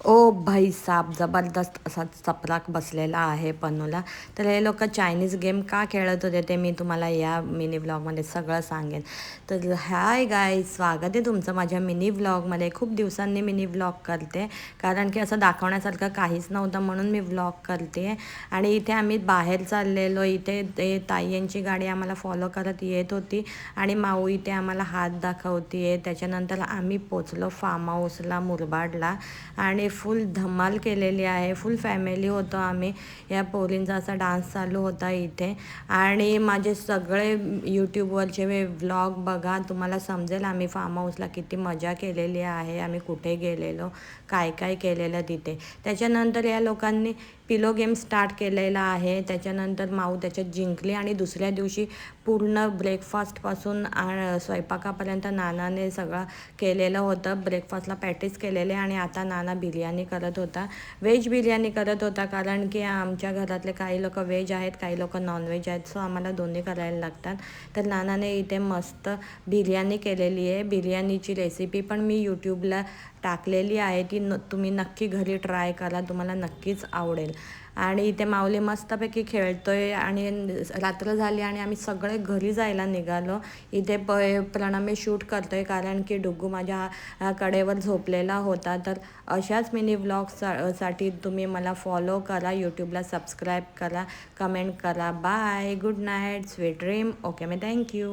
ओ भाई साहब जबरदस्त असा चपराक बसलेला आहे पन्नूला. तर हे लोक चायनीज गेम का खेळत होते ते मी तुम्हाला या मिनी व्लॉगमध्ये सगळं सांगेन. तर हाय गाय, स्वागत आहे तुमचं माझ्या मिनी व्लॉगमध्ये. खूप दिवसांनी मिनी व्लॉग करते कारण की असं दाखवण्यासारखं काहीच नव्हतं म्हणून मी व्लॉग करते. आणि इथे आम्ही बाहेर चाललेलो, इथे ते ताई यांची गाडी आम्हाला फॉलो करत येत होती आणि माऊ इथे आम्हाला हात दाखवते. त्याच्यानंतर आम्ही पोचलो फार्म हाऊसला मुरबाडला आणि फुल धमाल केलेली आहे. फुल फॅमिली होतो आम्ही. या पोरींचा असा डान्स चालू होता इथे. आणि माझे सगळे यूट्यूबवरचे व्लॉग बघा, तुम्हाला समजेल आम्ही फार्म हाऊसला किती मजा केलेली आहे, आम्ही कुठे गेलेलो, काय काय केलेलं तिथे. त्याच्यानंतर या लोकांनी पिलो गेम स्टार्ट केलेला आहे. त्याच्यानंतर माऊ त्याच्यात जिंकली आणि दुसऱ्या दिवशी पूर्ण ब्रेकफास्टपासून स्वयंपाकापर्यंत नानाने सगळं केलेलं होतं. ब्रेकफास्टला पॅटीस केलेले आणि आता नाना बिर्याणी करत होता. व्हेज बिर्याणी करत होता कारण की आमच्या घरातले काही लोक व्हेज आहेत, काही लोक नॉनव्हेज आहेत, सो आम्हाला दोन्ही करायला लागतात. तर नानाने इथे मस्त बिर्याणी केलेली आहे. बिर्याणीची रेसिपी पण मी यूट्यूबला टाकलेली आहे, ती तुम्ही नक्की घरी ट्राय करा, तुम्हाला नक्कीच आवडेल. आणि इथे माऊली मस्तपैकी खेळतोय आणि रात्र झाली आणि आम्ही सगळे घरी जायला निघालो. इथे प्रणमे शूट करतोय कारण की डुग्गू माझ्या कडेवर झोपलेला होता. तर अशाच मिनी साठी तुम्ही मला फॉलो करा, यूट्यूबला सबस्क्राईब करा, कमेंट करा. Bye, good night, sweet dream. Okay, मी थँक्यू.